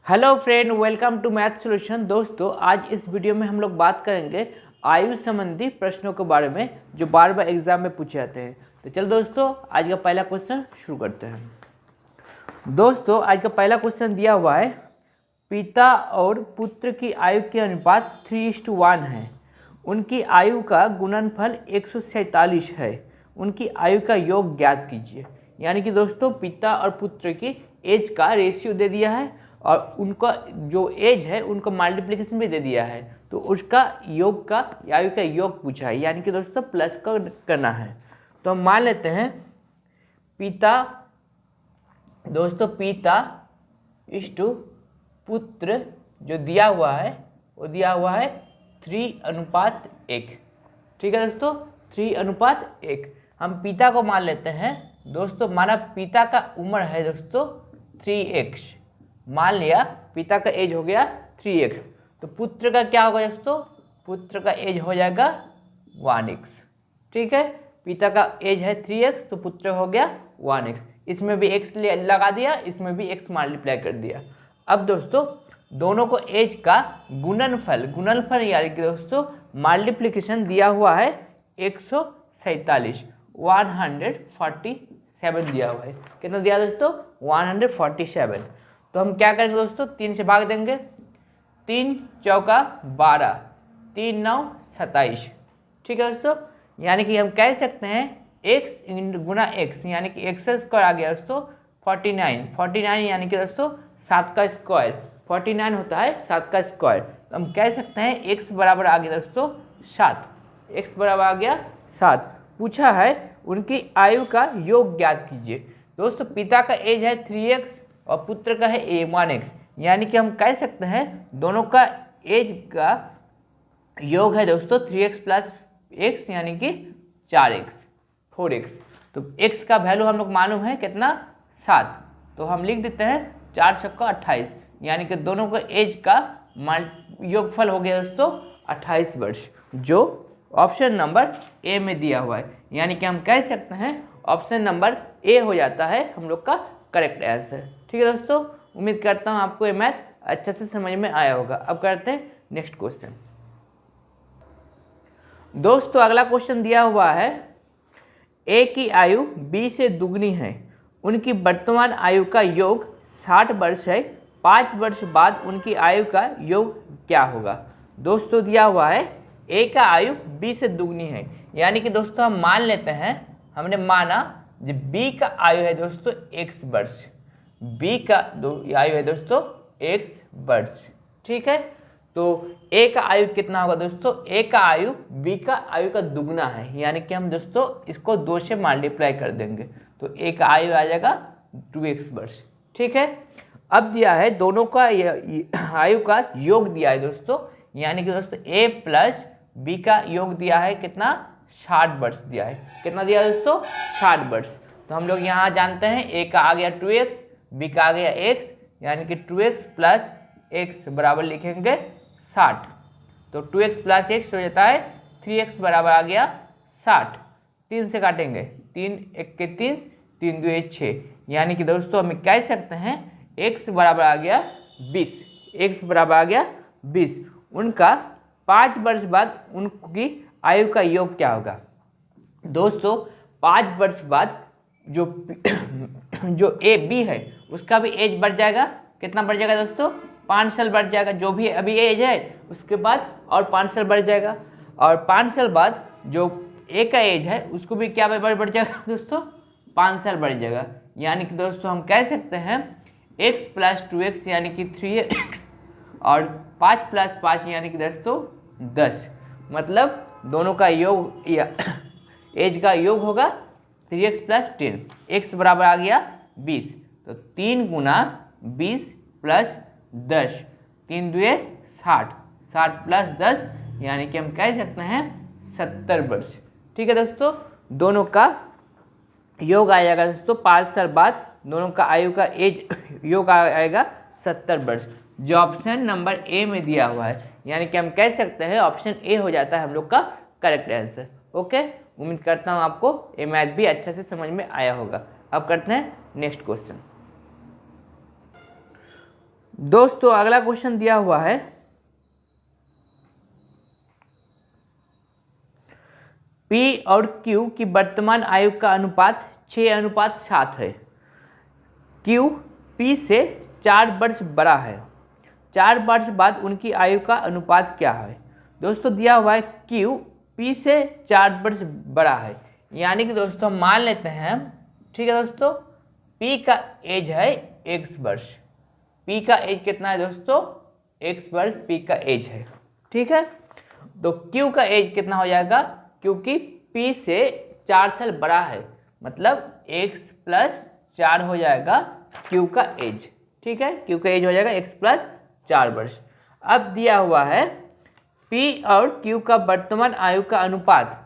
Hello friend, welcome to math solution. दोस्तों, आज इस वीडियो में हम लोग बात करेंगे आयु संबंधी प्रश्नों के बारे में जो बार बार एग्जाम में पूछे जाते हैं। तो चलो दोस्तों, आज का पहला क्वेश्चन शुरू करते हैं। दोस्तों, आज का पहला क्वेश्चन दिया हुआ है, पिता और पुत्र की आयु के अनुपात 3:1 है। उनकी आयु का गुणनफल 147 है। उनकी आयु का योग ज्ञात कीजिए। यानी कि दोस्तों, पिता और पुत्र की एज का रेशियो दे दिया है और उनका जो एज है उनका मल्टीप्लिकेशन भी दे दिया है। तो उसका योग का आयु का योग पूछा है, यानी कि दोस्तों प्लस का करना है। तो हम मान लेते हैं पिता, दोस्तों पिता इस टू पुत्र जो दिया हुआ है वो दिया हुआ है 3:1। ठीक है दोस्तों, 3:1। हम पिता को मान लेते हैं। दोस्तों माना पिता का उम्र है दोस्तों 3x, मान लिया पिता का एज हो गया 3x। तो पुत्र का क्या होगा दोस्तों, पुत्र का एज हो जाएगा 1x। ठीक है, पिता का एज है 3x तो पुत्र हो गया 1x। इसमें भी x लगा दिया, इसमें भी x मल्टीप्लाई कर दिया। अब दोस्तों दोनों को एज का गुणनफल यानी कि दोस्तों मल्टीप्लिकेशन दिया हुआ है 147 दिया हुआ है। कितना दिया दोस्तों, 147। तो हम क्या करेंगे दोस्तों, 3 से भाग देंगे। 3 चौका 12, 3 9 27। ठीक है दोस्तों, यानी कि हम कह सकते हैं x गुना x, यानी कि x स्क्वायर आ गया दोस्तों 49 यानी कि दोस्तों 7 का स्क्वायर। 49 होता है 7 का स्क्वायर। तो हम कह सकते हैं x बराबर आ गया दोस्तों 7। x बराबर आ गया 7। पूछा है उनकी आयु का योग ज्ञात कीजिए। दोस्तों पिता का एज है 3x और पुत्र का है 1x, यानी कि हम कह सकते हैं दोनों का एज का योग है दोस्तों 3x प्लस x यानी कि 4x। तो x का वैल्यू हम लोग मालूम है कितना, 7। तो हम लिख देते हैं 4 छक्का 28, यानी कि दोनों का एज का योगफल हो गया दोस्तों 28 वर्ष, जो ऑप्शन नंबर ए में दिया हुआ है। यानी कि हम कह सकते हैं ऑप्शन नंबर ए हो जाता है हम लोग का करेक्ट आंसर। ठीक है दोस्तों, उम्मीद करता हूँ आपको ये मैथ अच्छे से समझ में आया होगा। अब करते हैं नेक्स्ट क्वेश्चन। दोस्तों अगला क्वेश्चन दिया हुआ है, ए की आयु बी से दुगनी है। उनकी वर्तमान आयु का योग 60 वर्ष है। 5 वर्ष बाद उनकी आयु का योग क्या होगा। दोस्तों दिया हुआ है ए का आयु बी से दुगनी है, यानी कि दोस्तों हम मान लेते हैं, हमने माना जो बी का आयु है दोस्तों x वर्ष, बी का आयु है दोस्तों x वर्ष। ठीक है, तो ए का आयु कितना होगा दोस्तों, ए का आयु बी का आयु का दुगना है, यानी कि हम दोस्तों इसको 2 से मल्टीप्लाई कर देंगे तो ए का आयु आ जाएगा 2x वर्ष। ठीक है, अब दिया है दोनों का आयु का योग दिया है दोस्तों, यानी कि दोस्तों ए प्लस बी का योग दिया है कितना, 60 वर्ष दिया है। कितना दिया है दोस्तों, 60 वर्ष। तो हम लोग यहाँ जानते हैं ए का आ गया 2x, बी का आ गया x, यानी कि 2x प्लस x बराबर लिखेंगे 60। तो 2x प्लस x हो जाता है 3x बराबर आ गया 60। 3 से काटेंगे, 3 1 के 3, 3 2 6, यानी कि दोस्तों हम कह सकते हैं x बराबर आ गया 20। x बराबर आ गया 20। उनका 5 वर्ष बाद उनकी आयु का योग क्या होगा। दोस्तों 5 वर्ष बाद जो ए बी है उसका भी एज बढ़ जाएगा। कितना बढ़ जाएगा दोस्तों, 5 साल बढ़ जाएगा। जो भी अभी एज है उसके बाद और 5 साल बढ़ जाएगा, और 5 साल बाद जो ए का एज है उसको भी क्या बढ़ जाएगा दोस्तों, 5 साल बढ़ जाएगा। यानी कि दोस्तों हम कह सकते हैं x प्लस 2x यानी कि 3x और 5 प्लस 5 यानी कि दोस्तों 10। मतलब दोनों का योग या एज का योग होगा 3x प्लस 10। x बराबर आ गया 20, तो 3 गुना 20 प्लस 10, 3 2 60, 60 प्लस 10 यानी कि हम कह सकते हैं 70 वर्ष। ठीक है दोस्तों, दोनों का योग आ जाएगा दोस्तों 5 साल बाद दोनों का आयु का एज योग आएगा 70 वर्ष, जो ऑप्शन नंबर ए में दिया हुआ है। यानी कि हम कह सकते हैं ऑप्शन ए हो जाता है हम लोग का करेक्ट आंसर। ओके, उम्मीद करता हूँ आपको ये मैथ भी अच्छे से समझ में आया होगा। अब करते हैं नेक्स्ट क्वेश्चन। दोस्तों अगला क्वेश्चन दिया हुआ है, P और Q की वर्तमान आयु का अनुपात 6:7 है। Q P से 4 वर्ष बड़ा है। 4 वर्ष बाद उनकी आयु का अनुपात क्या है? दोस्तों दिया हुआ है Q P से 4 वर्ष बड़ा है, यानी कि दोस्तों हम मान लेते हैं, ठीक है दोस्तों, P का एज है x वर्ष। P का एज कितना है दोस्तों? x वर्ष P का एज है, ठीक है। तो Q का एज कितना हो जाएगा? क्योंकि P से 4 साल बड़ा है, मतलब x + 4 हो जाएगा Q का एज, ठीक है। Q का एज हो जाएगा x + 4 वर्ष। अब दिया हुआ है P और Q का वर्तमान आयु का अनुपात।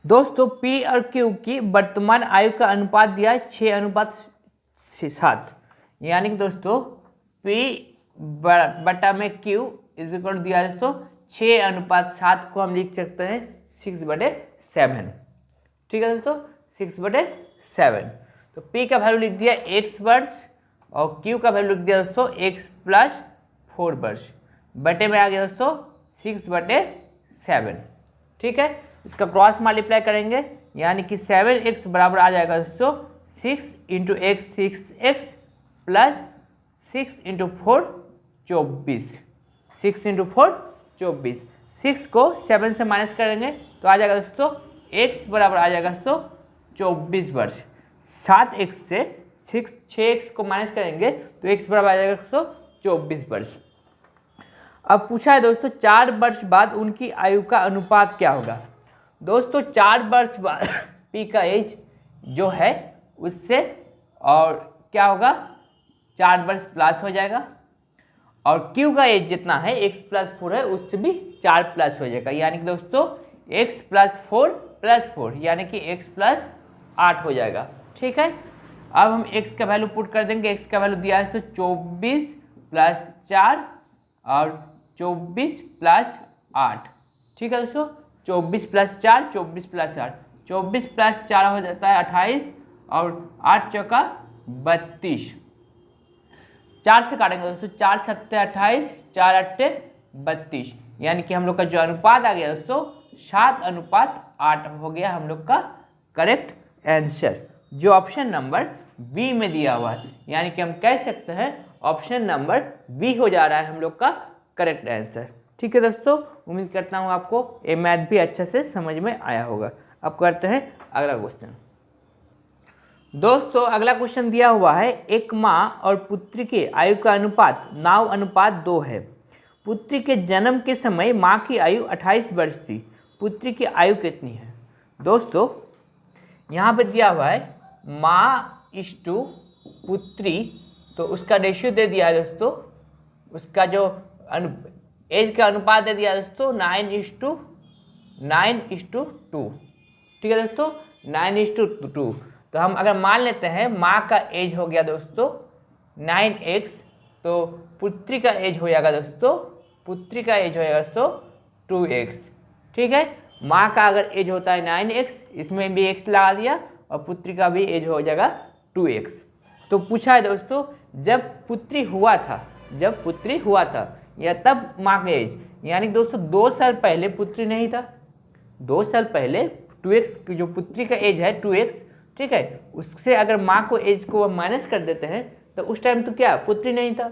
दोस्तों P और Q की वर्तमान आयु का अनुपात दिया है 6:7, यानी कि दोस्तों P बटा में Q इज इक्वल दिया है दोस्तों 6:7 को हम लिख सकते हैं 6/7, ठीक है दोस्तों, 6/7। तो P का वैल्यू लिख दिया x वर्ष और Q का वैल्यू लिख दिया दोस्तों x + 4 वर्ष, बटे में आ गया दोस्तों 6/7, ठीक है। इसका क्रॉस मल्टीप्लाई करेंगे, यानी कि 7x बराबर आ जाएगा दोस्तों 6 × x 6x + 6 × 4 24, 6 × 4 24। 6 को 7 से माइनस करेंगे तो आ जाएगा दोस्तों x बराबर आ जाएगा दोस्तों 24 वर्ष। 7x से 6x को माइनस करेंगे तो x बराबर आ जाएगा दोस्तों 24 वर्ष। अब पूछा है दोस्तों 4 वर्ष बाद उनकी आयु का अनुपात क्या होगा? दोस्तों 4 वर्ष बाद P का एज जो है उससे और क्या होगा, 4 वर्ष प्लस हो जाएगा, और Q का एज जितना है x + 4 है उससे भी 4 प्लस हो जाएगा, यानी कि दोस्तों x + 4 + 4 यानी कि x + 8 हो जाएगा, ठीक है। अब हम x का वैल्यू पुट कर देंगे। x का वैल्यू दिया है तो 24 + 4 और 24 + 8, ठीक है दोस्तों, 24 + 4 24 + 8, 24 + 4 हो जाता है 28 और 8 चौका 32, 4 से काटेंगे दोस्तों, 4 × 7 = 28, 4 × 8 = 32, यानी कि हम लोग का जो अनुपात आ गया दोस्तों 7:8 हो गया हम लोग का करेक्ट आंसर, जो ऑप्शन नंबर बी में दिया हुआ है। यानी कि हम कह सकते हैं ऑप्शन नंबर बी हो जा रहा है हम लोग का करेक्ट आंसर, ठीक है दोस्तों। उम्मीद करता हूँ आपको ये मैथ भी अच्छे से समझ में आया होगा। अब करते हैं अगला क्वेश्चन। दोस्तों अगला क्वेश्चन दिया हुआ है, एक माँ और पुत्री के आयु का अनुपात 9:2 है। पुत्री के जन्म के समय माँ की आयु 28 वर्ष थी, पुत्री की आयु कितनी है? दोस्तों यहाँ पे दिया हुआ है माँ = पुत्री, तो उसका रेशियो दे दिया है दोस्तों, उसका जो एज का अनुपात दे दिया दोस्तों 9:2, ठीक है दोस्तों, 9:2। तो हम अगर मान लेते हैं माँ का एज हो गया दोस्तों 9x, तो पुत्री का एज हो जाएगा दोस्तों, पुत्री का एज हो जाएगा दोस्तों 2x, ठीक है। माँ का अगर एज होता है 9x, इसमें भी x लगा दिया, और पुत्री का भी एज हो जाएगा 2x। तो पूछा है दोस्तों जब पुत्री हुआ था या तब माँ का एज, यानी दोस्तों 2 साल पहले पुत्री नहीं था, 2 साल पहले 2x जो पुत्री का एज है 2x, ठीक है, उससे अगर माँ को एज को माइनस कर देते हैं तो उस टाइम तो क्या पुत्री नहीं था,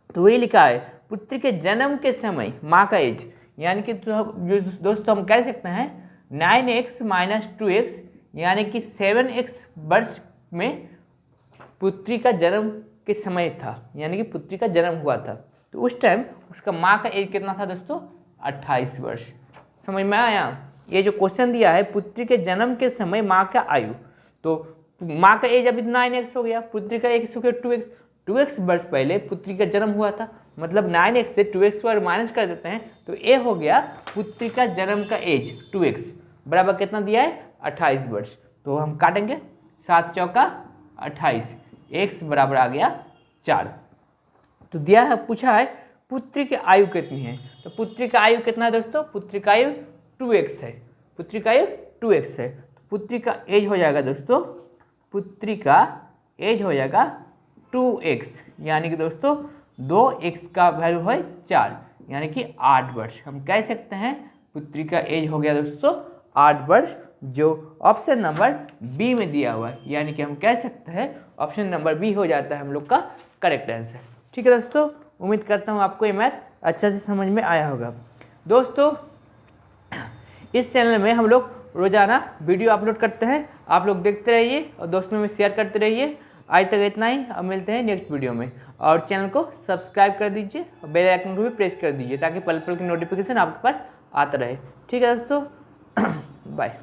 तो वही लिखा है पुत्री के जन्म के समय माँ का एज, यानी कि जो दोस्तों हम कह सकते हैं 9x - 2x यानी कि 7x वर्ष में पुत्री का जन्म के समय था, यानी कि पुत्री का जन्म हुआ था, तो उस टाइम उसका माँ का एज कितना था दोस्तों 28 वर्ष। समझ में आया? ये जो क्वेश्चन दिया है पुत्री के जन्म के समय माँ का आयु, तो माँ का एज अभी 9x हो गया, पुत्री का एज हो गया 2x वर्ष पहले पुत्री का जन्म हुआ था, मतलब 9x से 2x को अगर माइनस कर देते हैं तो ये हो गया पुत्री का जन्म का एज 2x बराबर कितना दिया है 28 वर्ष। तो हम काटेंगे 7 चौका 28, x बराबर आ गया 4। तो दिया है, पूछा है पुत्री की आयु कितनी है, तो पुत्री का आयु कितना है दोस्तों, पुत्री का आयु 2x है, पुत्री का आयु 2x है, तो पुत्री का एज हो जाएगा दोस्तों, पुत्री का एज हो जाएगा 2x, यानी कि दोस्तों 2x का वैल्यू है 4, यानी कि 8 वर्ष। हम कह सकते हैं पुत्री का एज हो गया दोस्तों 8 वर्ष, जो ऑप्शन नंबर बी में दिया हुआ है, यानी कि हम कह सकते हैं ऑप्शन नंबर बी हो जाता है हम लोग का करेक्ट आंसर। ठीक है दोस्तों, उम्मीद करता हूँ आपको ये मैथ अच्छा से समझ में आया होगा। दोस्तों इस चैनल में हम लोग रोजाना वीडियो अपलोड करते हैं, आप लोग देखते रहिए और दोस्तों में शेयर करते रहिए। आज तक इतना ही, अब मिलते हैं नेक्स्ट वीडियो में। और चैनल को सब्सक्राइब कर दीजिए और बेल आइकन को भी प्रेस कर दीजिए ताकि पल पल की नोटिफिकेशन आपके पास आता रहे। ठीक है दोस्तों, बाय।